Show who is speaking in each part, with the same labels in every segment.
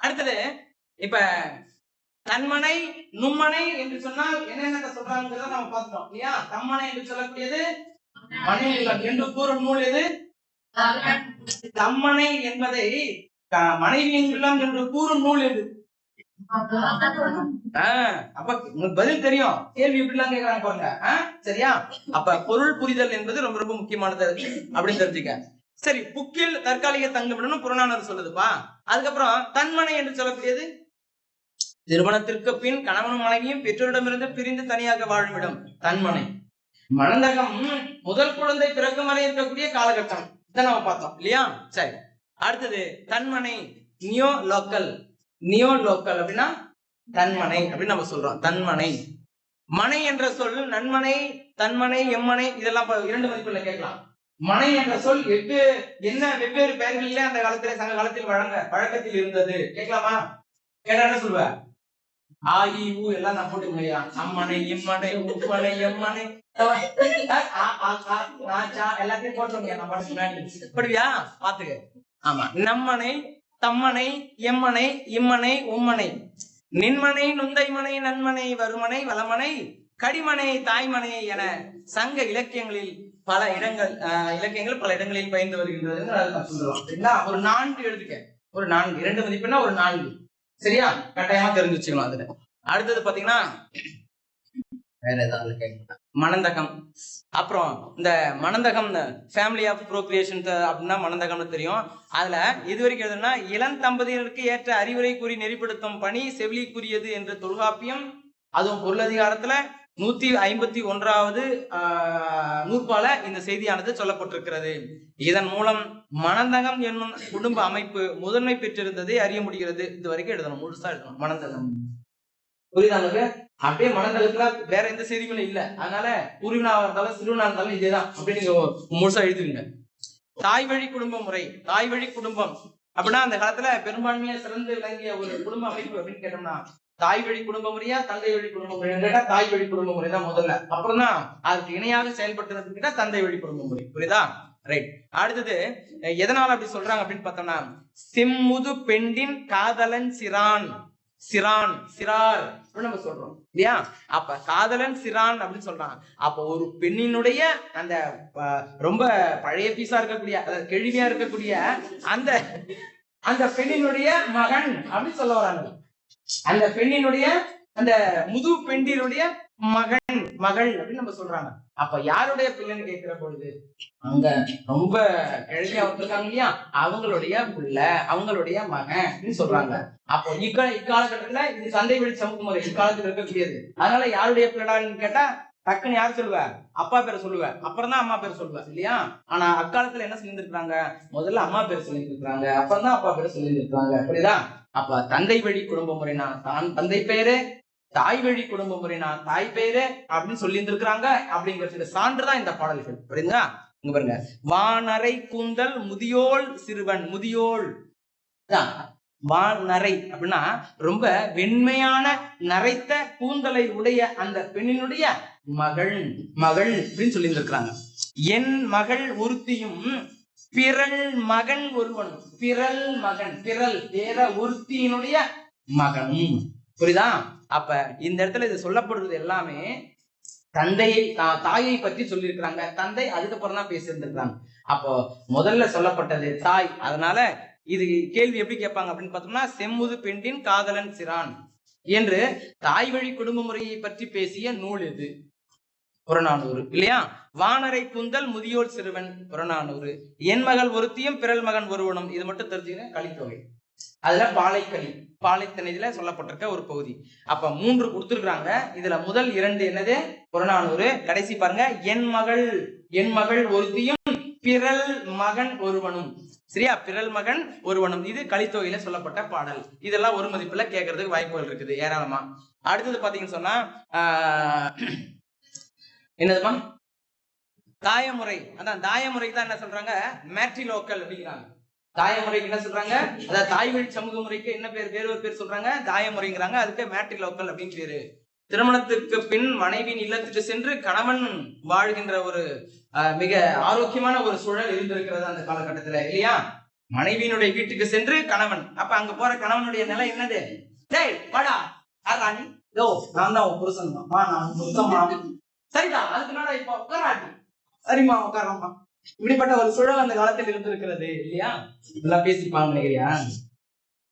Speaker 1: அடுத்தது இப்ப தன்மனை நும்மனை என்று சொன்னால் என்னென்ன சொல்றாங்கிறத நம்ம பார்த்தோம் இல்லையா. தம்மனை என்று சொல்லக்கூடியது மனைவிகள் என்று கூறும் நூல் எது? தம்மனை என்பதை மனைவியின் இல்லம் என்று கூறும் நூல் எது? அப்ப உங்களுக்கு பதில் தெரியும். கேள்வி எப்படிலாம் கேட்கறாங்க பாருங்க. சரியா? அப்ப பொருள் புரிதல் என்பது ரொம்ப ரொம்ப முக்கியமானது அப்படின்னு தெரிஞ்சுக்க. சரி, புக்கில் தற்காலிக தங்குமிடம் புறநானூறு சொல்லுதுப்பா. அதுக்கப்புறம் தன்மனை என்று சொல்லக்கூடியது திருமணத்திற்கு பின் கணவனும் மனைவியும் பெற்றோரிடமிருந்து பிரிந்து தனியாக வாழும் இடம் தன்மனை. மணந்தகம் முதல் குழந்தை பிறக்கும் வரை இருக்கக்கூடிய காலகட்டம். இதை நம்ம பார்த்தோம் இல்லையா. சரி, அடுத்தது தன்மனை நியோ லோக்கல். நியோ லோக்கல் அப்படின்னா தன்மனை அப்படின்னு நம்ம சொல்றோம். தன்மனை மனை என்ற சொல் நன்மனை தன்மனை எம்மனை இதெல்லாம் 2 மதிப்புல கேட்கலாம். மனை என்ற சொல் என்ன வெவ்வேறு பெயர்களிலே அந்த காலத்திலே சங்க காலத்தில் வழக்கத்தில் இருந்தது கேட்கலாமா? கேட்டா என்ன சொல்லுவ? ஆ இ ஊ எல்லாம் நான் போட்டு முடியா. அம்மனை இம்மனை உப்பனை எம்மனை எல்லாத்தையும் போட்டுருங்க. நம்ம படிவியா பாத்துக்க. ஆமா, நம்மனை தம்மனை எம்மனை இம்மனை உம்மனை நின்மனை நுந்தைமனை நன்மனை வருமனை வளமனை கடிமனை தாய்மனை என சங்க இலக்கியங்களில் பல இடங்களில் பயின்று வருகின்றது. ஒரு 4 எழுதுக்க. ஒரு 4 2 மதிப்புன்னா ஒரு 4. சரியா? கட்டாயமா தெரிஞ்சு வச்சுக்கணும். அதுல அடுத்தது பாத்தீங்கன்னா வேற ஏதாவது மணந்தகம். அப்புறம் இந்த மணந்தகம் ஃபேமிலி ஆஃப் ப்ரோக்ரியேஷன் அப்படின்னா மணந்தகம்னு தெரியும். அதுல இதுவரைக்கும் எழுதுனா இளம் தம்பதியினருக்கு ஏற்ற அறிவுரை கூறி நெறிப்படுத்தும் பணி செவிலிக்குரியது என்ற தொல்காப்பியம், அதுவும் பொருளதிகாரத்துல 151வது நூற்பால இந்த செய்தியானது சொல்லப்பட்டிருக்கிறது. இதன் மூலம் மணந்தகம் என்னும் குடும்ப அமைப்பு முதன்மை பெற்றிருந்ததை அறிய முடிகிறது. இது வரைக்கும் எழுதணும், முழுசா எழுதணும் மணந்தகம். புரியுதாங்க? அப்படியே மணந்தகத்துல வேற எந்த செய்திகளும் இல்ல. அதனால உருவினா இருந்தாலும் சிறுவனா இருந்தாலும் இதேதான் அப்படின்னு நீங்க முழுசா எழுதுவீங்க. தாய் வழி குடும்ப முறை. தாய் வழி குடும்பம் அப்படின்னா அந்த காலத்துல பெரும்பான்மையா சிறந்து விளங்கிய ஒரு குடும்ப அமைப்பு அப்படின்னு கேட்டோம்னா தாய் வழி குடும்ப முறையா தந்தை வழி குடும்ப முறை கேட்டா தாய் வழி குடும்ப முறை தான் முதல்ல. அப்புறம் தான் அதுக்கு இணையாக செயல்பட்டு கேட்டா தந்தை வழி குடும்ப முறை. புரியுதா? ரைட். அடுத்தது எதனால அப்படி சொல்றாங்க அப்படின்னு பார்த்தோம்னா செம்முது பெண்டின் காதலன் சிறான் சிறார் நம்ம சொல்றோம் இல்லையா. அப்ப காதலன் சிறான் அப்படின்னு சொல்றாங்க. அப்ப ஒரு பெண்ணினுடைய அந்த ரொம்ப பழைய பீஸா இருக்கக்கூடிய கேள்வியா இருக்கக்கூடிய அந்த பெண்ணினுடைய மகன் அப்படின்னு சொல்ல வராங்க. அந்த பெண்ணினுடைய அந்த முது பெண்டினுடைய மகள் அப்படின்னு நம்ம சொல்றாங்க. அப்ப யாருடைய பிள்ளைன்னு கேட்கிற பொழுது அங்க ரொம்ப கிழமையா வந்திருக்காங்க இல்லையா, அவங்களுடைய பிள்ளை, அவங்களுடைய மகன் அப்படின்னு சொல்றாங்க. அப்போ இக்காலகட்டத்துல இது சந்தை வழி சமூக முறை இக்காலத்துல இருக்கக்கூடியது. அதனால யாருடைய பிள்ளைடான்னு கேட்டா டக்குன்னு யாரு சொல்லுவ? அப்பா பேரை சொல்லுவ, அப்புறம் தான் அம்மா பேரை சொல்லுவ இல்லையா. ஆனா அக்காலத்துல என்ன சொல்லியிருக்காங்க? முதல்ல அம்மா பேரை சொல்லியிருக்காங்க, அப்புறம் தான் அப்பா பேரை சொல்லியிருக்காங்க. புரியுதா? அப்ப தந்தை வழி குடும்ப முறைனா தந்தை பேரு, தாய் வழி குடும்ப முறைனா தாய் பேரு அப்படின்னு சொல்லி இருந்திருக்கிறாங்க. அப்படிங்கிறதுக்கு சான்றுதான் இந்த பாடல்கள். புரியுதா? இங்க பாருங்க, வானரை கூந்தல் முதியோள் சிறுவன். முதியோள் வானரை அப்படின்னா ரொம்ப வெண்மையான நரைத்த கூந்தலை உடைய அந்த பெண்ணினுடைய மகள் அப்படின்னு சொல்லி இருந்திருக்கிறாங்க. என் மகள் ஒருத்தியும் பிறல் மகன் ஒருவனும். பிறல் மகன், பிறல் வேற ஒருத்தியினுடைய மகன். புரியுதா? அப்ப இந்த இடத்துல இது சொல்லப்படுறது எல்லாமே தந்தையை தாயை பற்றி சொல்லியிருக்கிறாங்க. தந்தை அதுக்கப்புறம் தான் பேசியிருந்திருக்கிறாங்க. அப்போ முதல்ல சொல்லப்பட்டது தாய். அதனால இது கேள்வி எப்படி கேட்பாங்க அப்படின்னு பார்த்தோம்னா செம்முது பெண்டின் காதலன் சிறான் என்று தாய் வழி குடும்ப முறையை பற்றி பேசிய நூல் இது புறநானூறு இல்லையா. வானரை கூந்தல் முதியோர் சிறுவன் புறநானூறு. என் மகள் ஒருத்தியும் பிறல் மகன் ஒருவனும். இது மட்டும் தெரிஞ்சுக்கிறேன். கலித்தொகை அதுல பாலைத்தனையில சொல்லப்பட்டிருக்க ஒரு பகுதி. அப்ப 3 கொடுத்திருக்காங்க. இதுல முதல் 2 என்னது? புறநானூறு. கடைசி பாருங்க, என் மகள் ஒருத்தியும் பிறல் மகன் ஒருவனும். சரியா? பிறல் மகன் ஒருவனும். இது கலித்தொகையில சொல்லப்பட்ட பாடல். இதெல்லாம் ஒரு மதிப்புல கேட்கறதுக்கு வாய்ப்புகள் இருக்குது ஏராளமா. அடுத்தது பாத்தீங்கன்னு சொன்னா என்னதுமா? தாயமுறை. அதான் தாயமுறைக்கு தான் என்ன சொல்றாங்க? மேட்ரிலோக்கல் அப்படிங்கிறாங்க. தாயமுறைக்கு என்ன சொல்றாங்க? அதாவது தாய் வழி சமூக முறைக்கு என்ன பேர்? வேறு ஒரு பேர் சொல்றாங்க, தாயமுறைங்கிறாங்க. அதுக்கு மேட்ரிலோக்கல் அப்படின்னு பேரு. திருமணத்திற்கு பின் மனைவியின் இல்லத்துக்கு சென்று கணவன் வாழ்கின்ற ஒரு மிக ஆரோக்கியமான ஒரு சூழல் இருந்திருக்கிறது அந்த காலகட்டத்துல இல்லையா. மனைவியினுடைய வீட்டுக்கு சென்று கணவன், அப்ப அங்க போற கணவனுடைய நிலை என்னது? டேய் வாடா, யாராணி? யோ நான் தான் உன் புருஷன் தான், நான் புருஷமா. சரிதான், அதுக்கு மேல இப்ப உட்காராட்டி. சரிம்மா உட்காரம்மா. இப்படிப்பட்ட ஒரு சூழல் அந்த காலத்தில் இருந்திருக்கிறது இல்லையா? இதெல்லாம் பேசிப்பாங்க நினைக்கிறியா?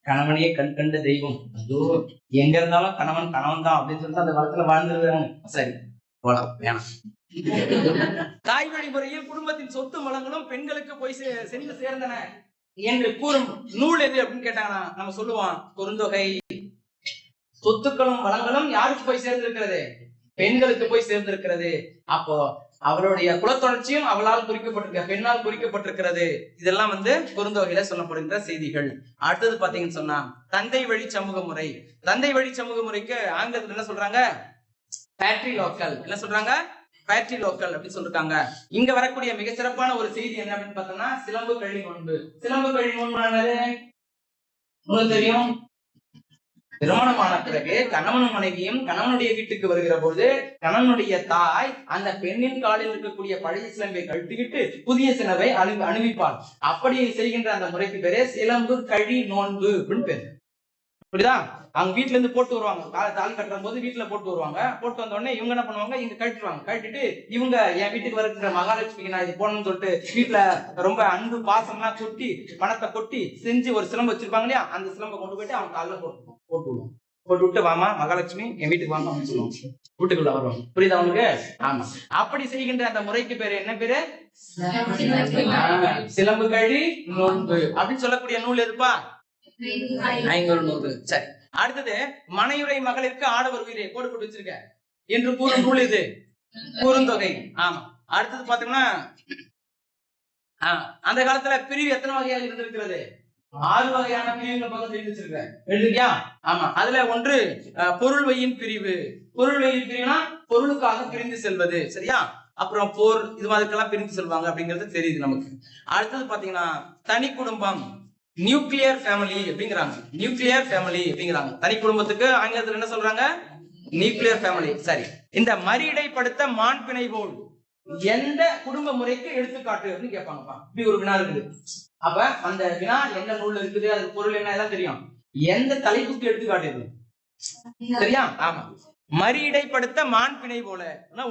Speaker 1: கணவனையே கண் கண்ட தெய்வம், அதோ எங்க இருந்தாலும் கணவன் கணவன் தான் அப்படின்னு சொல்லிட்டு அந்த காலத்துல வாழ்ந்துருக்காங்க. சரி போலாம், வேணாம். தாய் வழி முறையில் குடும்பத்தின் சொத்து வளங்களும் பெண்களுக்கு போய் சென்று சேர்ந்தன என்று கூறும் நூல் எது அப்படின்னு கேட்டாங்கன்னா நம்ம சொல்லுவோம் குறுந்தொகை. சொத்துக்களும் வளங்களும் யாருக்கு போய் சேர்ந்திருக்கிறது? பெண்களுக்கு போய் சேர்ந்திருக்கிறது. அப்போ அவருடைய குலத்தொடர்ச்சியும் அவளால் குறிக்கப்பட்டிருக்க, பெண்ணால் குறிக்கப்பட்டிருக்கிறது. இதெல்லாம் குறுந்தொகையில சொல்லப்படுகின்ற செய்திகள். அடுத்தது பாத்தீங்கன்னு சொன்னா தந்தை வழி சமூக முறை. தந்தை வழி சமூக முறைக்கு ஆங்கிலத்துல என்ன சொல்றாங்க? பேட்ரிலோக்கல். என்ன சொல்றாங்க? பேட்ரிலோக்கல் அப்படின்னு சொல்லிருக்காங்க. இங்க வரக்கூடிய மிக சிறப்பான ஒரு செய்தி என்ன அப்படின்னு பார்த்தோம்னா சிலம்பு கழி நோன்பு. சிலம்பு கழி நோன்பு உங்களுக்கு தெரியும். திருமணமான பிறகு கணவனும் மனைவியும் கணவனுடைய வீட்டுக்கு வருகிற போது கணவனுடைய தாய் அந்த பெண்ணின் காலில் இருக்கக்கூடிய பழைய சிலம்பை கழட்டிவிட்டு புதிய சிலம்பை அணிவிப்பாள். அப்படி செய்கின்ற அந்த முறைக்கு பேரு சிலம்பு கழி நோன்பு அப்படின்னு பேரு. புரியுதா? அவங்க வீட்டுல இருந்து போட்டு வருவாங்க, தாலி கட்டுற போது வீட்டுல போட்டு வருவாங்க. போட்டு வந்த உடனே இவங்க என்ன பண்ணுவாங்க? இங்க கட்டிடுவாங்க. கட்டிட்டு இவங்க என் வீட்டுக்கு வருகிற மகாலட்சுமிக்கு நான் இது போனோம்னு சொல்லிட்டு வீட்டுல ரொம்ப அன்பு பாசம்லாம் கொட்டி பணத்தை கொட்டி செஞ்சு ஒரு சிலம்பு வச்சிருப்பாங்க இல்லையா, அந்த சிலம்பை கொண்டு போயிட்டு அவங்க காலில் போட்டு விடுவோம். போட்டு விட்டு வாமா மகாலட்சுமி என் வீட்டுக்கு வாங்க அப்படின்னு சொல்லுவாங்க. வீட்டுக்குள்ள வருவாங்க. புரியுதா அவனுக்கு? ஆமா. அப்படி செய்கின்ற அந்த முறைக்கு பேரு என்ன பேரு? சிலம்பு கழி நோன்பு அப்படின்னு சொல்லக்கூடிய நூல் எதுப்பா? ஐங்கூறு நூறு. சரி, அடுத்தது மனையுரை மகளிருக்கு ஆடவர் உயிரை போட்டு போட்டு வச்சிருக்க என்று கூறும் நூல் இது குறுந்தொகை. ஆமா. அடுத்தது பாத்தீங்கன்னா அந்த காலத்துல பிரிவு எத்தனை வகையாக இருந்திருக்கிறது? 6 வகையான பிரிவுகளை பக்கம் தெரிந்து வச்சிருக்க. எழுதியா? ஆமா. அதுல ஒன்று பொருள்வையின் பிரிவு. பொருள்வையின் பிரிவுனா பொருளுக்காக பிரிந்து செல்வது. சரியா? அப்புறம் போர், இது மாதிரிக்கெல்லாம் பிரிந்து செல்வாங்க அப்படிங்கிறது தெரியுது நமக்கு. அடுத்தது பாத்தீங்கன்னா தனி குடும்பம், நியூக்ளியர் ஃபேமிலி அப்படிங்கிறாங்க. நியூக்ளியர் ஃபேமிலி அப்படிங்கிறாங்க. தனி குடும்பத்துக்கு ஆங்கிலத்துல என்ன சொல்றாங்க? Nuclear family. சரி, இந்த மறியடைப்படுத்த மான் பிணை போல் எந்த குடும்ப முறைக்கு எடுத்துக்காட்டு அப்படின்னு கேட்பாங்கப்பா. இப்படி ஒரு வினா இருக்குது. அப்ப அந்த வினா என்ன நூல்ல இருக்குது, அது பொருள் என்ன எல்லாம் தெரியும். எந்த தலைப்புக்கு எடுத்துக்காட்டு? சரியா? ஆமா. மறியடைப்படுத்த மான் பிணை போல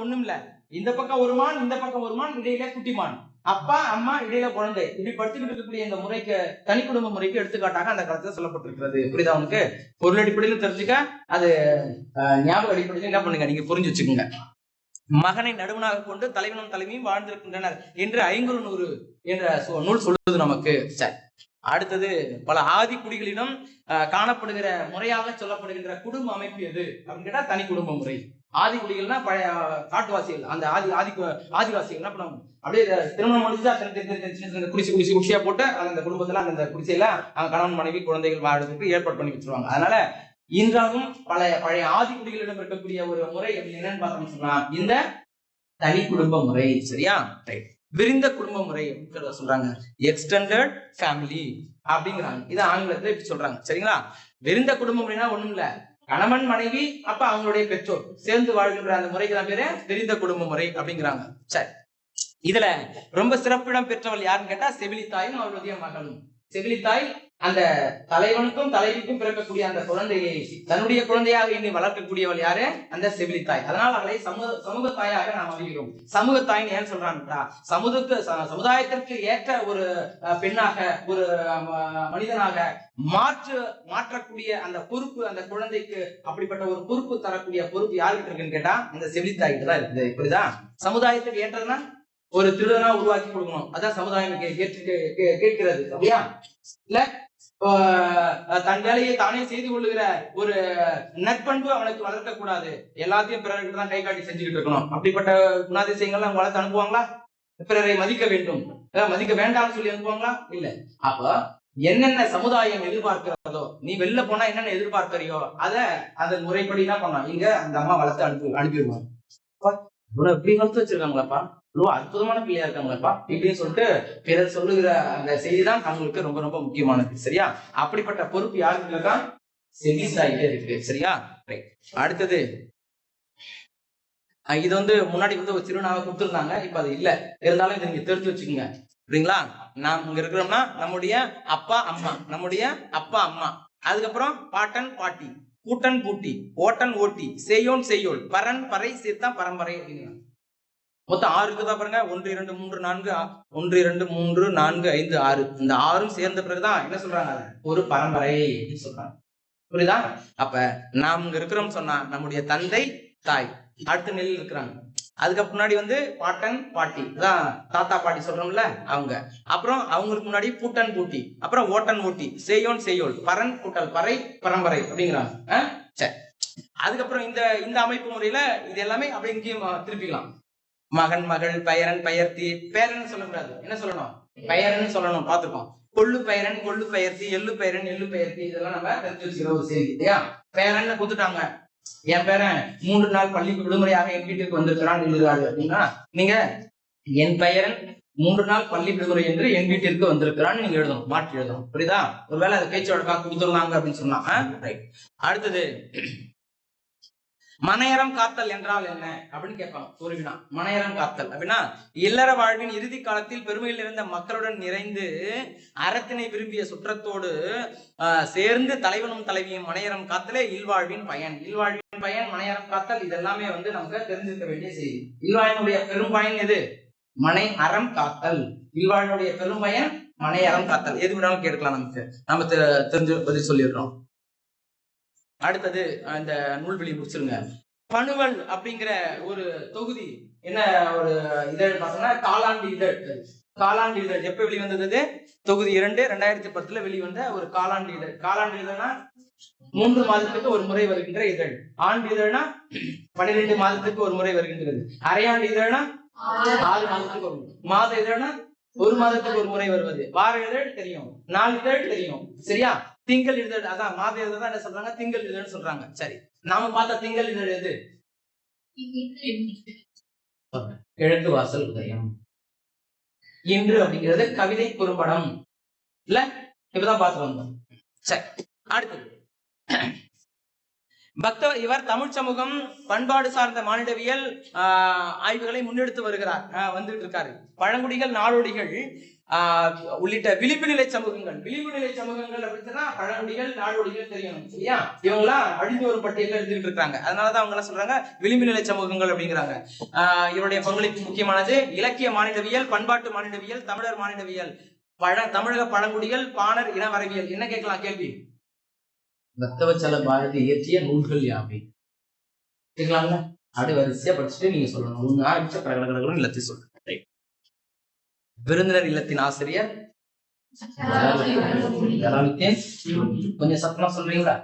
Speaker 1: ஒண்ணும் இல்ல. இந்த பக்கம் ஒரு மான், இந்த பக்கம் ஒரு மான், இடையில குட்டி மான், அப்பா அம்மா இடையில குழந்தை, இப்படி படுத்துக்கிட்டு இருக்கக்கூடிய இந்த முறைக்கு தனி குடும்ப முறைக்கு எடுத்துக்காட்டாக அந்த காலத்துல சொல்லப்பட்டிருக்கிறது. புரியுதா உனக்கு? பொருள் அடிப்படையில தெரிஞ்சுக்க, அது ஞாபக அடிப்படையில என்ன பண்ணுங்க நீங்க புரிஞ்சு வச்சுக்கோங்க. மகனை நடுவனாக கொண்டு தலைவனும் தலைவியும் வாழ்ந்திருக்கின்றனர் என்று 500 என்ற நூல் சொல்லுது நமக்கு. சரி, அடுத்தது பல ஆதி குடிகளிடம் காணப்படுகிற முறையாக சொல்லப்படுகின்ற குடும்ப அமைப்பு எது அப்படின்னு கேட்டா தனி குடும்ப முறை. ஆதி குடிகள்னா பழைய காட்டுவாசிகள், அந்த ஆதிவாசிகள் என்ன பண்ணுவாங்க? அப்படியே திருமணம் முடிஞ்சா குடிசையா போட்டு அந்த குடும்பத்துல அந்த குடிசையில கணவன் மனைவி குழந்தைகள் வாழ்றதுக்கு ஏற்பாடு பண்ணி வச்சிருவாங்க. அதனால இன்றாலும் பழைய ஆதி குடிகளிடம் இருக்கக்கூடிய ஒரு முறை என்னன்னு பார்த்தோம்னு சொன்னா இந்த தனி குடும்ப முறை. சரியா? விரிந்த குடும்ப முறை அப்படின்னு சொல்றாங்க. எக்ஸ்டெண்டட் ஃபேமிலி அப்படிங்கிறாங்க. இது ஆங்கிலத்துல இப்படி சொல்றாங்க. சரிங்களா? விரிந்த குடும்ப முறைனா ஒண்ணும் இல்ல, கணவன் மனைவி அப்ப அவங்களுடைய பெற்றோர் சேர்ந்து வாழ்கின்ற அந்த முறைக்கு தான் பேரு விரிந்த குடும்ப முறை அப்படிங்கிறாங்க. சரி, இதுல ரொம்ப சிறப்பிடம் பெற்றவள் யாருன்னு கேட்டா செவிலித்தாயும் அவருடைய மகளும். செவிலித்தாய் அந்த தலைவனுக்கும் தலைவிக்கும் பிறக்கக்கூடிய அந்த குழந்தையை தன்னுடைய குழந்தையாக எண்ணி வளர்க்கக்கூடியவள் யாரு? அந்த செவிலித்தாய். அதனால் அவளை சமூக தாயாக நாம் அறிகிறோம். சமூக தாய்ன்னு ஏன் சொல்றாங்கட்டா, சமுதாயத்திற்கு ஏற்ற ஒரு பெண்ணாக, ஒரு மனிதனாக மாற்றக்கூடிய அந்த பொறுப்பு அந்த குழந்தைக்கு, அப்படிப்பட்ட ஒரு பொறுப்பு தரக்கூடிய பொறுப்பு யாருக்கிட்ட இருக்குன்னு கேட்டா அந்த செவிலித்தாய்கிட்ட தான் இருக்குது. புரியுதா? சமுதாயத்துக்கு ஏற்றதுன்னா ஒரு திருடனா உருவாக்கி கொடுக்கணும், அதான் சமுதாயம் கேட்கிறது. அப்படியா? இல்ல தன் வேலையை தானே செய்து கொள்ளுகிற ஒரு நற்பண்பு அவனுக்கு வளர்க்க கூடாது, எல்லாத்தையும் பிறருக்கு தான் கை காட்டி செஞ்சுக்கிட்டு இருக்கணும். அப்படிப்பட்ட குணாதிசயங்கள் அவங்க வளர்த்து அனுப்புவாங்களா? பிறரை மதிக்க வேண்டும், மதிக்க வேண்டாம்னு சொல்லி அனுப்புவாங்களா? இல்ல. அப்ப என்னென்ன சமுதாயம் எதிர்பார்க்கிறதோ, நீ வெளில போனா என்னென்ன எதிர்பார்க்கிறியோ அதன் முறைப்படி என்ன பண்ணா இங்க அந்த அம்மா வளர்த்து அனுப்பிடுவாங்க. இப்படி வளர்த்து வச்சிருக்காங்களாப்பா, அற்புதமான பிள்ளையா இருக்காங்களப்பா இப்படின்னு சொல்லிட்டு பிறர் சொல்லுகிற அந்த செய்திதான் அவங்களுக்கு ரொம்ப ரொம்ப முக்கியமானது. சரியா? அப்படிப்பட்ட பொறுப்பு யாருக்கு இருக்கா? செவிலித்தாய்கிட்ட இருக்கு. சரியா? அடுத்தது இது முன்னாடி ஒரு திருநாவை கொடுத்துருந்தாங்க, இப்ப அது இல்ல, இருந்தாலும் இதை நீங்க தெரிஞ்சு வச்சுக்கோங்க. சரிங்களா? நாம் இங்க இருக்கிறோம்னா நம்முடைய அப்பா அம்மா, நம்முடைய அப்பா அம்மா. அதுக்கப்புறம் பாட்டன் பாட்டி, கூட்டன் பூட்டி, ஓட்டன் ஓட்டி, செய்யோன் செய்யோள், பரன் பறை சீர்த்தான் பரம்பரை அப்படிங்கிறாங்க. மொத்தம் 6 இருக்குதா பாருங்க. 1 2 3 4 1 2 3 4 5 6. இந்த 6ம் சேர்ந்த பிறகுதான் என்ன சொல்றாங்க, ஒரு பரம்பரை அப்படின்னு சொல்றாங்க. புரியுதா? அப்ப நாம் இங்க இருக்கிறோம் சொன்னா நம்முடைய தந்தை தாய் அடுத்த நிலையில் இருக்கிறாங்க. அதுக்கு முன்னாடி பாட்டன் பாட்டி, அதான் தாத்தா பாட்டி சொல்றோம்ல அவங்க. அப்புறம் அவங்களுக்கு முன்னாடி பூட்டன் பூட்டி, அப்புறம் ஓட்டன் ஓட்டி, செய்யோன் செய்யோள், பரன் கூட்டல் பறை பரம்பரை அப்படிங்கிறாங்க. சரி, அதுக்கப்புறம் இந்த அமைப்பு முறையில இது எல்லாமே அப்படி இங்கேயும் திருப்பிக்கலாம். மகன் மகள் பெயரன் பெயர்த்தி. பேரன் சொல்லக்கூடாது, என்ன சொல்லணும், பெயரன்னு சொல்லணும். பார்த்துருக்கோம். கொள்ளு பெயரன் கொள்ளு பெயர்த்தி, எள்ளு பெயரன் எள்ளு பெயர்த்தி, இதெல்லாம் நம்ம தெரிஞ்சு வச்சுக்கிற ஒரு செய்தி இல்லையா. பேரன்னு கொடுத்துட்டாங்க. என் பேரன் 3 நாள் பள்ளி விடுமுறையாக என் வீட்டுக்கு வந்திருக்கிறான் எழுதுறாரு அப்படின்னா, நீங்க என் பெயரன் 3 நாள் பள்ளி விடுமுறை என்று என் வீட்டிற்கு வந்திருக்கிறான்னு நீங்க எழுதணும், மாற்றி எழுதணும். புரியுதா? ஒருவேளை அதை பேச்சு வழக்காக கொடுத்துருவாங்க அப்படின்னு சொன்னா. அடுத்தது மனையறம் காத்தல் என்றால் என்ன அப்படின்னு கேட்பாங்க ஒரு வினா. மனையறம் காத்தல் அப்படின்னா இல்லற வாழ்வின் இறுதி காலத்தில் பெருமையில் இருந்த மக்களுடன் நிறைந்து அறத்தினை விரும்பிய சுற்றத்தோடு சேர்ந்து தலைவனும் தலைவியும் மனையறம் காத்தலே இல்வாழ்வின் பயன். இல்வாழ்வின் பயன் மனையறம் காத்தல். இதெல்லாமே நமக்கு தெரிஞ்சிருக்க வேண்டிய செய்தி. இல்வாழ்வினுடைய பெரும் பயன் எது? மனை அறம் காத்தல். இல்வாழ்வினுடைய பெரும் பயன் மனை அறம் காத்தல். எது வேணாலும் கேட்கலாம், நம்ம தெரிஞ்சு பதில் சொல்லிடுறோம். அடுத்தது இந்த நூல்வெளி முடிச்சிருங்க. பணுவல் அப்படிங்கிற ஒரு தொகுதி என்ன ஒரு இதழ் பார்த்தோம்னா காலாண்டு இதழ். காலாண்டு இதழ் எப்ப வெளிவந்தது? தொகுதி 2 2010 வெளிவந்த ஒரு காலாண்டு இதழ். காலாண்டு இதழ்னா 3 மாதத்துக்கு ஒரு முறை வருகின்ற இதழ். ஆண்டு இதழ்னா 12 மாதத்துக்கு ஒரு முறை வருகின்றது. அரையாண்டு இதழ்னா 6 மாதத்துக்கு ஒரு முறை. மாத இதழ்னா 1 மாதத்துக்கு ஒரு முறை வருவது. வார இதழ் தெரியும், நாள் இதழ் தெரியும், சரியா? திங்கள் இதழ், அதான் மாத இதழ் தான் என்ன சொல்றாங்க, திங்கள் இதழ்னு சொல்றாங்க. சரி, நாம பார்த்த திங்கள் இதழ் எது? கிழக்கு வாசல் உதயம். இன்று அப்படிங்கிறது கவிதை குறும்படம் இல்ல, இப்பதான் பார்த்து வந்தோம். சரி, அடுத்தது இவர் தமிழ் சமூகம் பண்பாடு சார்ந்த மானிடவியல் ஆய்வுகளை முன்னெடுத்து வருகிறார், வந்துட்டு இருக்காரு. பழங்குடிகள், நாடோடிகள் உள்ளிட்ட விளிம்பு நிலை சமூகங்கள். விளிம்பு நிலை சமூகங்கள் அப்படின்னா பழங்குடிகள், நாடோடிகள் தெரியணும், சரியா? இவங்க எல்லாம் அழிந்து வரும் பட்டியல எடுத்துக்கிட்டு இருக்காங்க. அதனாலதான் அவங்க எல்லாம் சொல்றாங்க விளிம்பு நிலை சமூகங்கள் அப்படிங்கிறாங்க. இவருடைய பங்களிப்பு முக்கியமானது இலக்கிய மானிடவியல், பண்பாட்டு மானிடவியல், தமிழர் மானிடவியல், தமிழக பழங்குடிகள், பாணர் இன வரவியல். என்ன கேட்கலாம் கேள்வி? பக்தவச்சல பாரதி இயற்றிய நூல்கள் யாவை கேட்கலாம்ல? அப்படி வரிசையா படிச்சுட்டு நீங்க சொல்லணும். ஒண்ணு ஆரம்பிச்ச கடகடகடன்னு எல்லாத்தையும் சொல்றேன். விருந்தினர் இல்லத்தின் ஆசிரியர் ஜலாலுத்தீன். கொஞ்சம் சத்தமா சொல்றீங்களா?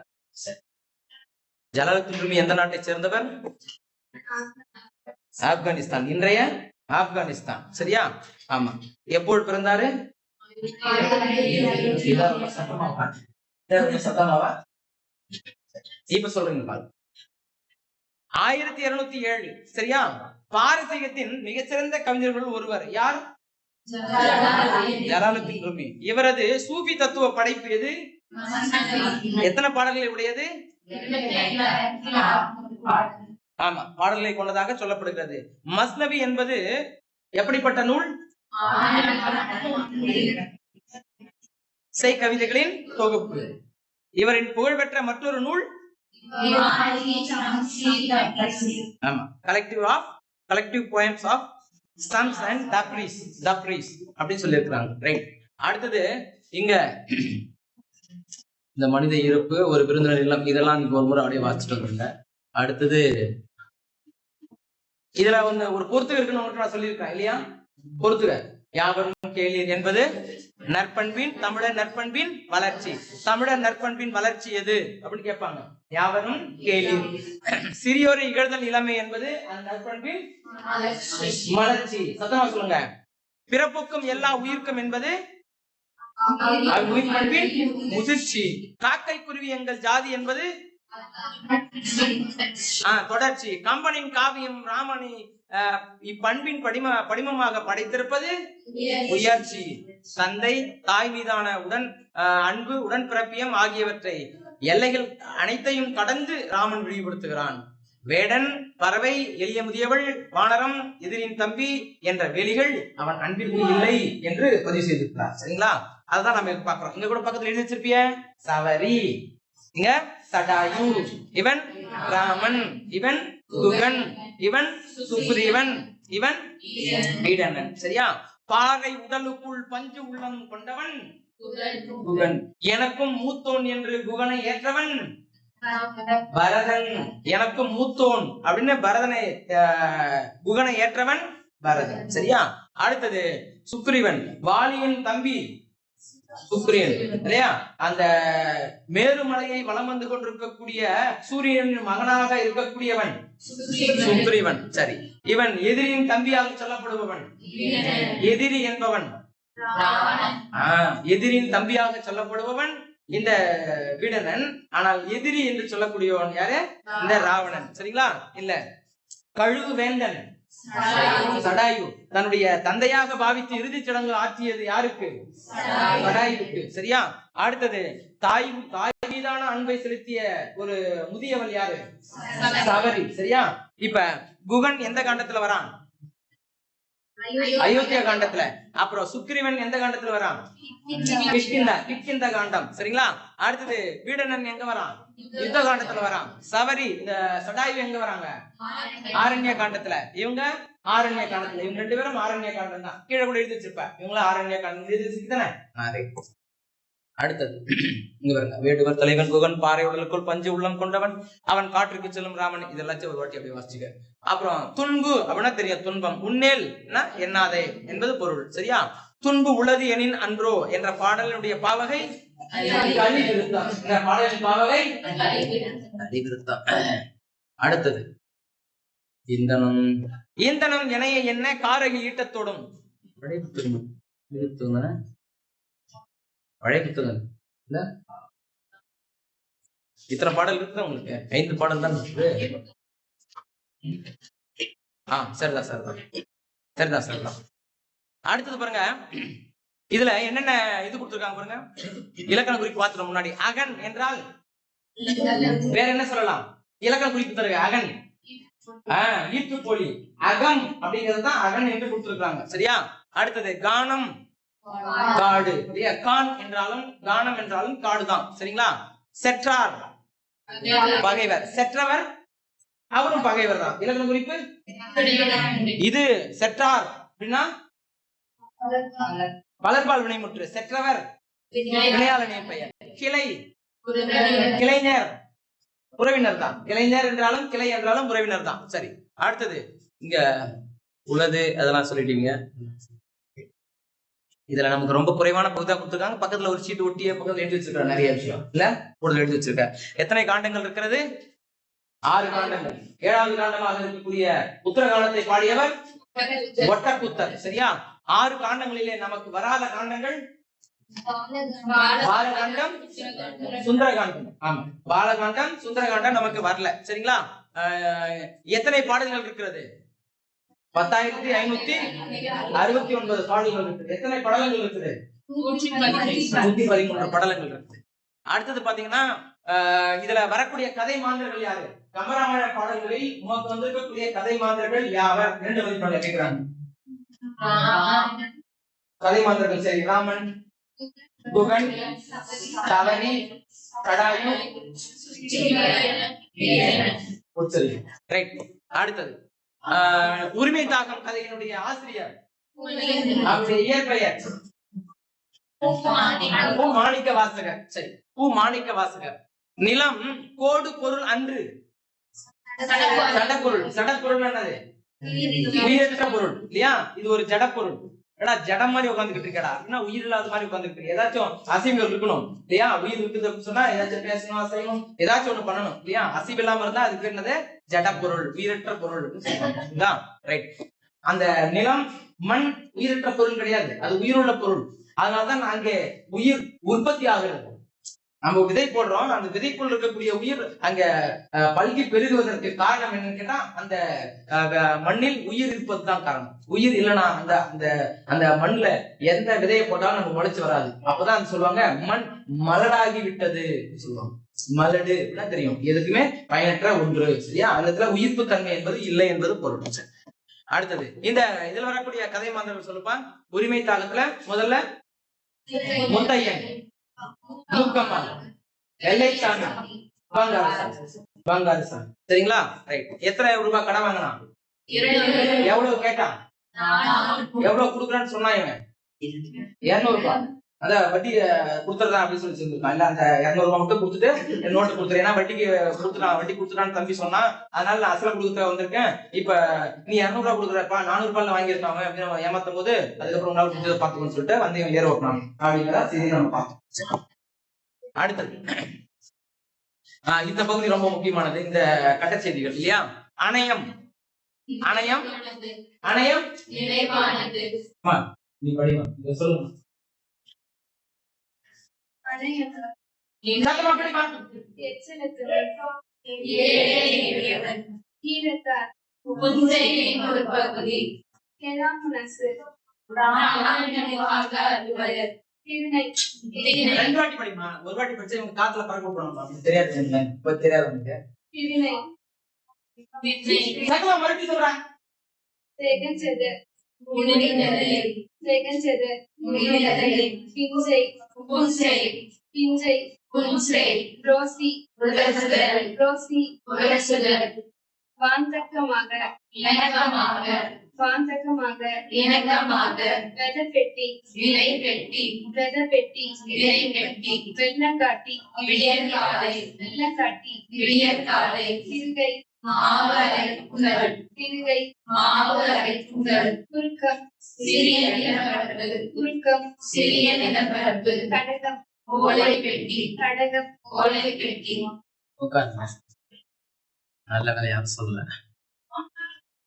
Speaker 1: ஜலாலுத்தீன் ரூமி எந்த நாட்டை சேர்ந்தவர்? ஆப்கானிஸ்தான், இன்றைய ஆப்கானிஸ்தான், சரியா? ஆமா. எப்போது பிறந்தாரு? சத்தமாவா? இப்ப சொல்றீங்க பாரு. 1207, சரியா? பாரசீகத்தின் மிகச்சிறந்த கவிஞர்கள் ஒருவர் யார்? ஜலாலுத்தீன் ரூமி. இவரது சூஃபி தத்துவ படைப்பு எது? எத்தனை பாடல்களை உடையது? ஆமா, பாடல்களை கொண்டதாக சொல்லப்படுகிறது. மஸ்னவி என்பது எப்படிப்பட்ட நூல்? இசை கவிதைகளின் தொகுப்பு. இவரின் புகழ்பெற்ற மற்றொரு நூல் collective poems of Shams and Tabriz அப்படின்னு சொல்லி இருக்கிறாங்க. ரைட். அடுத்தது இங்க இந்த மனித இருப்பு, ஒரு விருந்தினர் இல்லம், இதெல்லாம் நீங்க ஒரு முறை அப்படியே வாசிச்சுட்டு வந்துருங்க. அடுத்தது இதுல ஒரு பொறுத்துக இருக்குன்னு நான் சொல்லியிருக்கேன் இல்லையா? பொறுத்துக யாவரும் கேளீர் என்பது நற்பண்பின், தமிழர் நற்பண்பின் வளர்ச்சி. தமிழர் நற்பண்பின் வளர்ச்சி எது அப்படின்னு கேட்பாங்க. யாவரும் கேளீர். சிறியோரை இகழ்தல் இளமை என்பது அந்த நற்பண்பின் மலர்ச்சி. சத்தமா சொல்லுங்க. பிறப்புக்கும் எல்லா உயிர்க்கும் என்பது உயிர்பண்பின் முதிர்ச்சி. காக்கை குருவி எங்கள் ஜாதி என்பது தொடர்ச்சி. கம்பனின் காவியம் ராமனை இப்பண்பின் படிமமாக படைத்திருப்பது உயர்ச்சி. தந்தை தாய் மீதான அன்பு, உடன்பிறப்பியம் ஆகியவற்றை எல்லைகள் அனைத்தையும் கடந்து ராமன் விரிவுபடுத்துகிறான். வேடன், பறவை, எளிய முதியவள், வானரம், எதிரின் தம்பி என்ற வேலிகள் அவன் அன்பிற்கு இல்லை என்று பதிவு செய்திருக்கிறார். சரிங்களா? அதுதான் நம்ம பாக்குறோம். இங்க கூட பக்கத்துல எழுதி வச்சிருப்பிய சவரி, இங்க சடாயு, இவன் ராமன், இவன் குகன், இவன் சுக்ரீவன், இவன் வீடனன். சரியா? பாறை உடலுக்குள் பஞ்சு உள்ளம் கொண்டவன் குகன். எனக்கும் மூத்தோன் என்று குகனை ஏற்றவன் பரதன். எனக்கும் மூத்தோன் அப்படின்னு பரதனை குகனை ஏற்றவன் பரதன். சரியா? அடுத்தது சுக்ரீவன், வாலியின் தம்பி சுக்ரீவன் இல்லையா? அந்த மேருமலையை வலம் வந்து கொண்டிருக்கக்கூடிய சூரியனின் மகனாக இருக்கக்கூடியவன் சுக்ரீவன். சரி, இவன் எதிரியின் தம்பியாக சொல்லப்படுபவன் எதிரி என்பவன். எதிரியின் தம்பியாக சொல்லப்படுபவன் இந்த வீடனன். ஆனால் எதிரி என்று சொல்லக்கூடியவன் யாரு? இந்த ராவணன். சரிங்களா? இல்ல, கழுகு வேந்தன் சடாயு தன்னுடைய தந்தையாக பாவித்து இறுதி சடங்கு ஆற்றியது யாருக்கு? சடாயுக்கு. சரியா? அடுத்தது தாய் மீதான அன்பை செலுத்திய ஒரு முதியவள் யாரு? சவரி. சரியா? இப்ப குகன் எந்த காண்டத்துல வரான்? அயோத்தியா காண்டத்துல. அப்புறம் சுக்ரீவன் எந்த காண்டத்துல வரான்? கிஷ்கிந்த காண்டம். சரிங்களா? அடுத்தது வீடனன் எங்க வரான்? யுத்த காண்டத்துல வரான். சவரி இந்த சடாயு எங்க வராங்க? ஆரண்ய காண்டத்துல. இவங்க ஆரண்ய காண்டத்துல. இவங்க ரெண்டு பேரும் ஆரண்ய காண்டம் தான். கீழே கூட எழுதி வச்சிருப்ப. இவங்களும் ஆரண்ய காண்டம் எழுதி வச்சுதானே. அடுத்தது இங்க பாருங்க. வேடுவர் தலைவன் குகன், பாறை உடலுக்குள் பஞ்சு உள்ளம் கொண்டவன், அவன் காற்றுக்கு செல்லும் ராமன். இதெல்லாம் ஒரு வாட்டி அப்படி வாசிச்சுக்க. அப்புறம் துன்பு அப்படின்னா தெரியும், துன்பம். உன்னேல் எண்ணாதே என்பது பொருள். சரியா? துன்பு உள்ளது எனின் அன்றோ என்ற பாடலினுடைய பாவகை அடுத்தது ஈந்தனம் எனைய என்ன காரகி ஈட்டத்தோடும். இத்தனை பாடல் இருக்கு உங்களுக்கு. 5 பாடல் தான் இருக்கு. சரிதான் சரிதான் சரிதான் சரிதான். அடுத்தது பாருங்க, இதுல என்னென்ன இது கொடுத்திருக்காங்க பாருங்க. இலக்கண குறிப்பு பார்த்துட்டு முன்னாடி அகன் என்றால் வேற என்ன சொல்லலாம்? இலக்கண குறிப்பு தருக. அகன் ஈர்ப்புப்பொலி. அகம் அப்படிங்கிறது தான் அகன் என்று கொடுத்திருக்காங்க. சரியா? அடுத்தது கானம் காடு. கான் என்றாலும் கானம் என்றாலும் காடுதான். சரிங்களா? செற்றார் பகைவர். செற்றவர் அவரும் பகைவர் தான். இலக்கண குறிப்பு இது. செற்றார் அப்படின்னா வளர்பால் வினைமுற்று. செற்றவர் வினையாளனே பெயர். கிளை கிளைஞர் உறவினர் தான். கிளைஞர் என்றாலும் கிளை என்றாலும் உறவினர் தான். சரி, அடுத்தது இங்க உள்ளது அதெல்லாம் சொல்லிட்டீங்க. இதுல நமக்கு ரொம்ப குறைவான பகுதி தான் கொடுத்துருக்காங்க. பக்கத்துல ஒரு சீட்டு ஒட்டிய பக்கத்துல எழுதி வச்சிருக்காங்க. நிறைய விஷயம் இல்ல கூடுதல் எழுதி வச்சிருக்க. எத்தனை காண்டங்கள் இருக்கிறது? 6 காண்டங்கள். 7வது காண்டமாக இருக்கக்கூடிய உத்தர காண்டத்தை பாடியவர் ஒட்டக்கூத்தர். சரியா? 6 காண்டங்களிலே நமக்கு வராத காண்டங்கள் பாலகாண்டம், சுந்தரகாண்டம். ஆமா, பாலகாண்டம், சுந்தரகாண்டம் நமக்கு வரல. சரிங்களா? எத்தனை பாடல்கள் இருக்கிறது? 10,569 பாடல்கள் இருக்குது. எத்தனை படலங்கள் இருக்குது? 113 படலங்கள் இருக்குது. அடுத்தது பாத்தீங்கன்னா இதுல வரக்கூடிய கதை மாந்தர்கள் யாரு? கம்பராமாயண பாடல்களில் உமக்கு வந்திருக்கக்கூடிய கதை மாந்தர்கள் யாவர்? 2 மதிப்பெண்கள் கேட்கிறாங்க. கதை மாந்தர்கள் சரி, ராமன், குகன், சவரி, சடாயு. அடுத்தது உரிமை தாகம் கதையினுடைய ஆசிரியர் அவருடைய இயற்பெயர் பூ மாணிக்க வாசகர். சரி, பூ மாணிக்க வாசகர். நிலம் கோடு பொருள் அன்று. ஜடப்பொருள். ஜடப்பொருள் என்னது? உயிரற்ற பொருள் இல்லையா? இது ஒரு ஜடப்பொருள். ஜடம் மாதிரி உட்காந்துக்கிட்டு இருக்கடா, உயிர் இல்லாத மாதிரி உட்காந்துக்கிட்டு இருக்கு. ஏதாச்சும் அசைவுகள் இருக்கணும் இல்லையா? உயிர் இருக்குது சொன்னா ஏதாச்சும் பேசணும், அசைவம் ஏதாச்சும் ஒண்ணு பண்ணணும் இல்லையா? அசைவு இல்லாம இருந்தா அதுக்கு என்னது? ஜடப்பொருள், உயிரற்ற பொருள். ரைட். அந்த நிலம் மண் உயிரற்ற பொருள் கிடையாது, அது உயிருள்ள பொருள். அதனாலதான் அங்கே உயிர் உற்பத்தி ஆகிறது. நம்ம விதை போடுறோம், அந்த விதைக்குள் இருக்கக்கூடிய உயிர் அங்க பல்கி பெருகுவதற்கு காரணம் என்னன்னு கேட்டா அந்த மண்ணில் உயிர் இருப்பது தான் காரணம். உயிர் இல்லைன்னா அந்த அந்த அந்த மண்ணுல எந்த விதையை போட்டாலும் நம்ம முளைச்சு வராது. அப்பதான் சொல்லுவாங்க மண் மலடாகி விட்டது சொல்லுவாங்க. மலடு தெரியும், எதுக்குமே பயனற்ற ஒன்று. சரியா? அந்த இடத்துல உயிர்ப்பு தன்மை என்பது இல்லை என்பது பொருள். அடுத்தது இந்த இதுல வரக்கூடிய கதை மாந்தர்கள் சொல்லுப்பா. உரிமை தாளத்துல முதல்ல முத்தையன், தூக்கம்மாள், வெள்ளைச்சாமி, பங்காரசாமி. சரிங்களா? ரைட். எத்தனை ரூபாய் கடன் வாங்கினான்? எவ்வளவு கேட்டான்? எவ்வளவு கொடுக்குறான்னு சொன்னா இவன் 200 ரூபாய். அத வட்டி கொடுத்துறதா அப்படின்னு சொல்லி சொல்லிருக்கான். இல்ல அந்த 200 ரூபாய் மட்டும் கொடுத்துட்டு நோட்டு கொடுத்துரு, ஏன்னா வட்டிக்கு வட்டி கொடுத்துட்டான்னு தம்பி சொன்னா, அதனால நான் அசல கொடுக்க வந்திருக்கேன். இப்ப நீ 200 ரூபாய் கொடுக்குறப்பா 400 ரூபாய்ல வாங்கியிருக்காங்க அப்படின்னு ஏமாத்தும் போது அதுக்கப்புறம் உங்களால கொடுத்ததை பார்த்துக்கணும்னு சொல்லிட்டு வந்து இவன் ஏற ஓட்டினான் அப்படிங்கிறத செய்தி நம்ம பார்த்தோம். அடுத்தது இந்த பகுதி ரொம்ப முக்கியமானது, இந்த கட்ட செய்திகள் இல்லையா? அணையம், அணையம், அணையம் நீ படிமா சொல்லுங்க. ரெண்டு வாட்டி படிமா, ஒரு வாட்டி படிச்சா இவங்க காத்துல பறக்க விடுவாங்க. அப்படி தெரியாது, இப்ப தெரியாது உங்களுக்கு. மறுபடியும் சொல்றேன். நல்ல வேலையாக சொல்ல.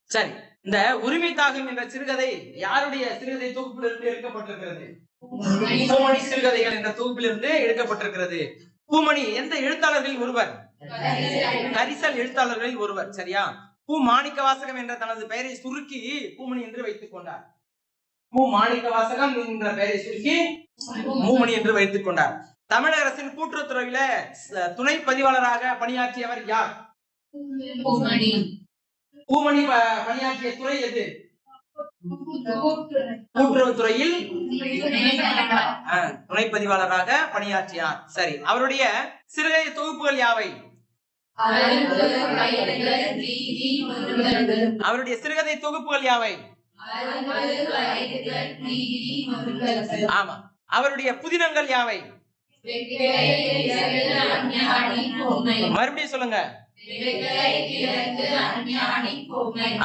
Speaker 1: சரி, இந்த உரிமை தாகம் என்ற சிறுகதை யாருடைய சிறுகதை தொகுப்பிலிருந்து எடுக்கப்பட்டிருக்கிறது? பூமணி சிறுகதைகள் என்ற தொகுப்பிலிருந்து எடுக்கப்பட்டிருக்கிறது. பூமணி எந்த எழுத்தாளர்களில் ஒருவர்? கரிசல் எழுத்தாளர்களில் ஒருவர். சரியா? பூ மாணிக்க வாசகம் என்ற தனது பெயரை சுருக்கி பூமணி என்று வைத்துக் கொண்டார். பூ மாணிக்க வாசகம் என்ற பெயரை சுருக்கி பூமணி என்று வைத்துக் கொண்டார். தமிழக அரசின் கூட்டுறவுத்துறையில துணை பதிவாளராக பணியாற்றியவர் யார்? பூமணி பணியாற்றிய துறை எது? கூட்டுறவுத்துறையில் துணை பதிவாளராக பணியாற்றியார். சரி, அவருடைய சிறுகதை தொகுப்புகள் யாவை? அவருடைய சிறுகதை தொகுப்புகள் யாவை? ஆமா. அவருடைய புதினங்கள் யாவை? மறுபடியும் சொல்லுங்க.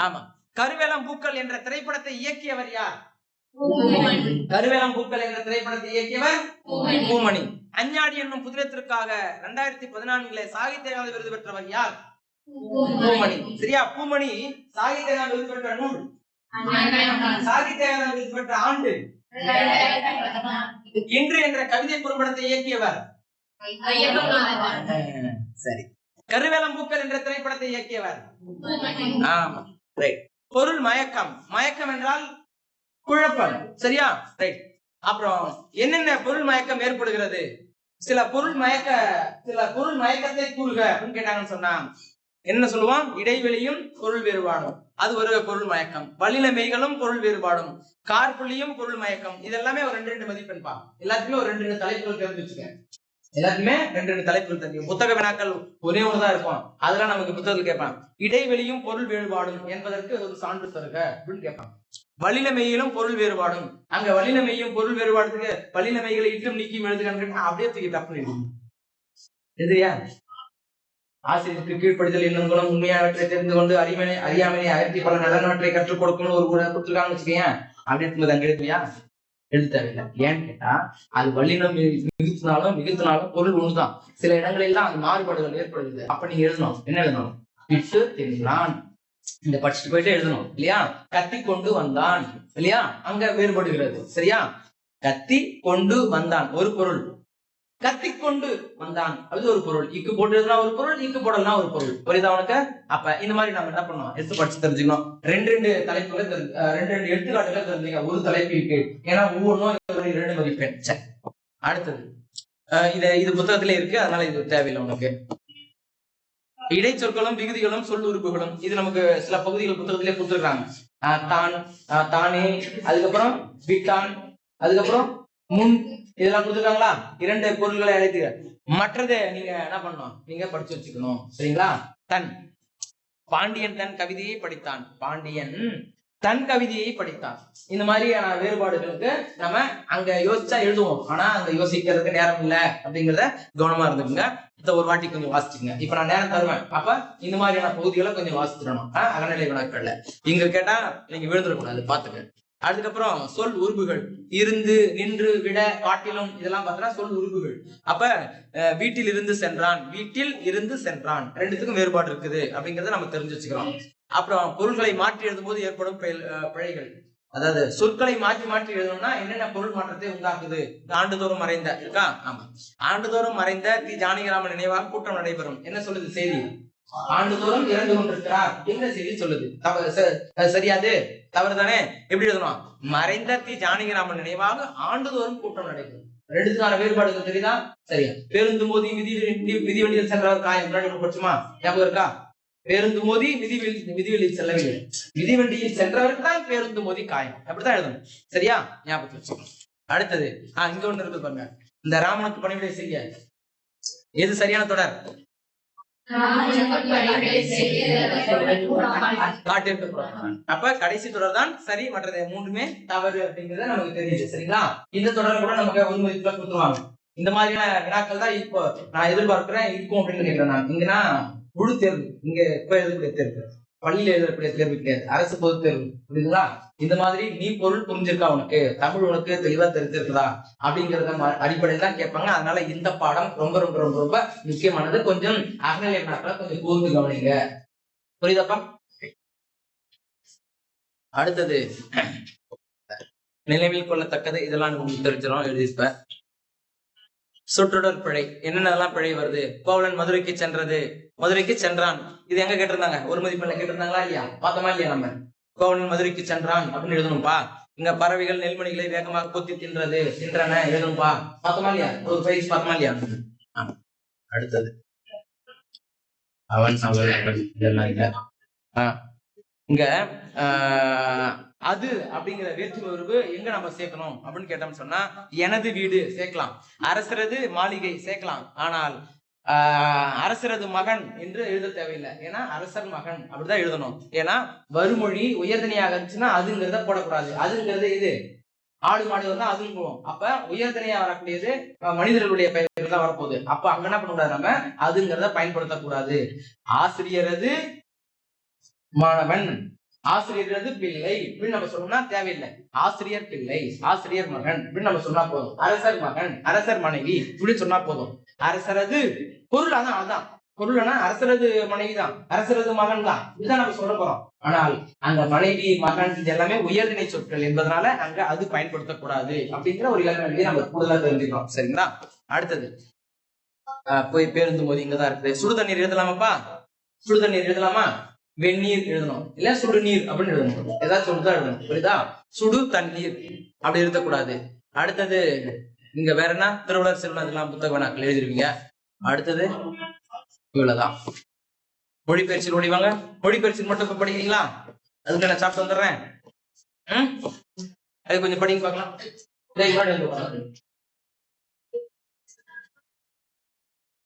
Speaker 1: ஆமா. கருவேலம் பூக்கள் என்ற திரைப்படத்தை இயக்கியவர் யார்? கருவேலம் பூக்கள் என்ற திரைப்படத்தை இயக்கியவர் பூமணி. அஞ்ஞாடி என்னும் புதினத்திற்காக 2014 சாகித்ய அகாதமி விருது பெற்றவர் யார்? பூமணி. சரியா? பூமணி சாகித்ய அகாதமி விருது பெற்ற நூல், சாகித்ய அகாதமி விருது பெற்ற ஆண்டு, இன்று என்ற கவிதை குறும்படத்தை இயக்கியவர். சரி. கருவேலம் பூக்கள் என்ற திரைப்படத்தை இயக்கியவர். ஆமா. ரைட். பொருள் மயக்கம். மயக்கம் என்றால் குழப்பம். சரியா? ரைட். அப்புறம் என்னென்ன பொருள் மயக்கம் ஏற்படுகிறது? சில பொருள் மயக்கத்தை கூறுக அப்படின்னு கேட்டாங்கன்னு சொன்னா என்ன சொல்லுவோம்? இடைவெளியும் பொருள் வேறுபாடும், அது ஒரு பொருள் மயக்கம். வல்லினமைகளும் பொருள் வேறுபாடும், கார்புள்ளியும் பொருள் மயக்கம். இதெல்லாமே ஒரு 2 மதிப்பெண் பா. எல்லாத்துக்குமே ஒரு 2 தலைப்புகள் தெரிஞ்சு வச்சுக்க. எல்லாத்துக்குமே 2 தலைப்புகள் தெரியும். புத்தக வினாக்கள் ஒரே ஒண்ணுதான் இருக்கும், அதெல்லாம் நமக்கு புத்தகத்தில் கேட்பான். இடைவெளியும் பொருள் வேறுபாடும் என்பதற்கு ஒரு சான்று தருக அப்படின்னு கேட்பான். வல்லினமையிலும் பொருள் வேறுபாடும், அங்க வல்லினமையும் பொருள் வேறுபாடுக்கு வல்லினமைகளை இட்டும் நீக்கியும் எழுதுக அப்படியே தூக்கி தப்பு எதிரியா? ஆசிரியருக்கு கீழ்ப்படுதல் என்னும் குணம் உண்மையானவற்றை தெரிந்து கொண்டு அறியாமையை அகற்றி பல நலனவற்றை கற்றுக் கொடுக்கணும் ஒரு கொடுத்துருக்காங்கன்னு வச்சுக்கேன். அப்படின்னு அங்க எழுதுவியா? எழுத தேவையில்லை. ஏன்னு கேட்டா அது வல்லினம் மிகுத்தினாலும் பொருள் ஒண்ணுதான். சில இடங்களெல்லாம் அது மாறுபாடுகள் ஏற்படுது. அப்ப நீங்க எழுதணும். என்ன எழுதணும்? விட்டு தெரிந்தான். இந்த படிச்சுட்டு போயிட்டு எழுதணும் இல்லையா? கத்தி கொண்டு வந்தான் இல்லையா? அங்க வேறுபடுகிறது. சரியா? கத்தி கொண்டு வந்தான் ஒரு பொருள், கத்தி கொண்டு வந்தான் அது ஒரு பொருள். இக்கு போட்டு எழுதுனா ஒரு பொருள், இக்கு போடலாம் ஒரு பொருள். புரியுதா உனக்கு? அப்ப இந்த மாதிரி நம்ம என்ன பண்ணணும்? எடுத்து படிச்சு தெரிஞ்சுக்கணும். 2 தலைப்புகளை 2 எடுத்துக்காட்டுகளை தெரிஞ்சுக்க ஒரு தலைப்பிற்கு. ஏன்னா ஒவ்வொன்றும் 2 மதிப்பெண். சரி, அடுத்தது இது புத்தகத்திலே இருக்கு, அதனால இது தேவையில்லை உனக்கு. இடைச்சொற்களும் விகுதிகளும் சொல் உறுப்புகளும் இது நமக்கு சில பகுதிகள் புத்தகத்திலே கொடுத்துருக்காங்க. தான், தானே, அதுக்கப்புறம் விட்டான், அதுக்கப்புறம் முன், இதெல்லாம் கொடுத்துருக்காங்களா? 2 பொருள்களை அழைத்து மற்றதை நீங்க என்ன பண்ணணும், நீங்க படிச்சு வச்சுக்கணும். சரிங்களா? தன், பாண்டியன் தன் கவிதையை படித்தான். பாண்டியன் தன் கவிதையை படித்தான். இந்த மாதிரியான வேறுபாடுகளுக்கு நம்ம அங்க யோசிச்சா எழுதுவோம், ஆனா அங்க யோசிக்கிறதுக்கு நேரம் இல்லை அப்படிங்கிறத கவனமா இருந்துக்குங்க. இதை ஒரு வாட்டி கொஞ்சம் வாசிச்சுங்க. இப்ப நான் நேரம் தருவேன், அப்ப இந்த மாதிரியான பகுதிகளை கொஞ்சம் வாசிச்சிடணும். அகநிலை வினாக்கள்ல இங்க கேட்டா நீங்க விழுந்துடக்கூடாது, பாத்துக்க. அதுக்கப்புறம் சொல் உறுப்புகள், இருந்து, நின்று, விட, காட்டிலும், இதெல்லாம் பார்த்தா சொல் உறுப்புகள். அப்ப வீட்டில் இருந்து சென்றான், வீட்டில் இருந்து சென்றான், ரெண்டுத்துக்கும் வேறுபாடு இருக்குது அப்படிங்கறத நம்ம தெரிஞ்சு வச்சுக்கிறோம். அப்புறம் பொருள்களை மாற்றி எழுதும் போது ஏற்படும் பிழைகள், அதாவது சொற்களை மாற்றி மாற்றி எழுதணும்னா என்னென்ன பொருள் மாற்றத்தை உண்டாக்குது. ஆண்டுதோறும் மறைந்த இருக்கா? ஆமா, ஆண்டுதோறும் மறைந்த தி ஜானகிராமன் நினைவாக கூட்டம் நடைபெறும். என்ன சொல்லுது செய்தி? ஆண்டுதோறும் இறந்து கொண்டிருக்கிறார் என்ன செய்தி சொல்லுது. சரியாது? தவறு தானே? எப்படி எழுதணும்? மறைந்த தி ஜானகிராமன் நினைவாக ஆண்டுதோறும் கூட்டம் நடைபெறும். ரெண்டுக்கான வேறுபாடுகள் தெரியுதா? சரியா? பேருந்து மோதி மிதிவண்டியில் சென்றவர் காயம், முன்னாடி படிச்சுமா? ஞாபகம் இருக்கா? பேருந்து மோதி மிதிவெளியில் செல்லவில்லை, மிதிவண்டியில் சென்றவருக்கு தான் பேருந்து மோதி காயம். அப்படித்தான் எழுதணும். சரியா? ஞாபகத்தில் வச்சுக்கணும். அடுத்தது இங்க ஒண்ணு இருக்கு பாருங்க, இந்த ராமனுக்கு பணிவிடை செய்ய, எது சரியான தொடர்? அப்ப கடைசி தொடர் தான் சரி, மற்றது 3மே தவறு அப்படிங்கறத நமக்கு தெரியுது. சரிங்களா? இந்த தொடர் கூட நமக்கு 1 மதிப்புல கொடுத்துருவாங்க. இந்த மாதிரியான வினாக்கள் தான் இப்போ நான் எதிர்பார்க்கிறேன் இருக்கும் அப்படின்னு நினைக்கிறேன். நான் இங்கன்னா முழு தேர்வு, இங்க இப்ப எழுதக்கூடிய தேர்வு, பள்ளியில எழுதக்கூடிய தேர்வு கிடையாது, அரசு பொது தேர்வு. புரியுதுங்களா? இந்த மாதிரி நீ பொருள் புரிஞ்சிருக்கா, உனக்கு தமிழ் உனக்கு தெளிவா தெரிஞ்சிருக்குதா அப்படிங்கறத அடிப்படையில் தான் கேட்பாங்க. அதனால இந்த பாடம் ரொம்ப ரொம்ப ரொம்ப ரொம்ப முக்கியமானது. கொஞ்சம் அகநிலை வினாக்களை கொஞ்சம் கூர்ந்து கவனிங்க. புரியுதாப்பா? அடுத்தது நினைவில் கொள்ளத்தக்கது, இதெல்லாம் உங்களுக்கு தெரிஞ்சிடும், எழுதிப்ப. சொற்றொடர் பிழை, என்னென்னலாம் பிழை வருது? கோவலன் மதுரைக்கு சென்றது, மதுரைக்கு சென்றான், இது எங்க கேட்டிருந்தாங்க? 1 மதிப்பெண்ல கேட்டிருந்தாங்களா இல்லையா? பார்த்தோமா இல்லையா? நம்ம கோவலன் மதுரைக்கு சென்றான் அப்படின்னு எழுதணும்பா. இங்க பறவைகள் நெல்மணிகளை வேகமாக கொத்தி தின்றது, தின்றன எழுதணும்பா. பார்த்தோமா இல்லையா? ஒரு பயிற்சி பார்த்தோமா இல்லையா? அடுத்தது அவன் இங்க அது அப்படிங்கிற வேற்றுமை உறவு எங்க நம்ம சேர்க்கணும் அப்படின்னு கேட்டோம்னு சொன்னா, எனது வீடு சேர்க்கலாம், அரசரது மாளிகை சேர்க்கலாம். ஆனால் அரசரது மகன் என்று எழுத தேவையில்லை. ஏன்னா அரசர் மகன் அப்படிதான் எழுதணும். ஏன்னா வறுமொழி உயர்தனியாக இருந்துச்சுன்னா அதுங்கிறத போடக்கூடாது. அதுங்கிறது இது ஆடு மாடு தான் அதுன்னு போவோம். அப்ப உயர்தனியா வரக்கூடியது மனிதர்களுடைய பெயர்கள் தான் வரப்போகுது. அப்ப அங்க என்ன பண்ணக்கூடாது, நம்ம அதுங்கிறத பயன்படுத்தக்கூடாது. ஆசிரியரது மாணவன், ஆசிரியரது பிள்ளை அப்படின்னு நம்ம சொன்னோம்னா தேவையில்லை. ஆசிரியர் பிள்ளை, ஆசிரியர் மகன் அப்படின்னு நம்ம சொன்னா போதும். அரசர் மகன், அரசர் மனைவி இப்படின்னு சொன்னா போதும். அரசரது பொருள் அதான் பொருள்னா அரசரது மனைவி தான், அரசரது மகன் தான், இதுதான் நம்ம சொல்ல போறோம். ஆனால் அங்க மனைவி மகன் இது எல்லாமே உயர்திணை சொற்கள் என்பதனால அங்க அது பயன்படுத்தக்கூடாது அப்படிங்கிற ஒரு இலக்கணத்தை நம்ம கூடுதலா தெரிஞ்சுக்கிறோம். சரிங்களா? அடுத்தது போய் பேருந்து மோதி இங்கதான் இருக்குது. சுடுதண்ணீர் எழுதலாமாப்பா? சுடுதண்ணீர் எழுதலாமா? வெந்நீர் எழுதணும், இல்ல சுடுநீர் அப்படின்னு எழுதணும். ஏதாவது சொல்லிதான் எழுதணும். புரியுதா? சுடு தண்ணீர் அப்படி எழுதக்கூடாது. அடுத்தது இங்க வேற என்ன? திருவள்ளுவர் செல்வன் இதெல்லாம் புத்தக வினாக்கள் எழுதிருவீங்க. அடுத்தது இவ்வளவுதான். மொழிபெயர்ச்சியில் ஓடிவாங்க. மொழிபெயர்ச்சியில் மட்டும் இப்ப படிக்கிறீங்களா? அதுக்கு நான் சாப்பிட்டு வந்துடுறேன். அது கொஞ்சம் படிங்க பார்க்கலாம்.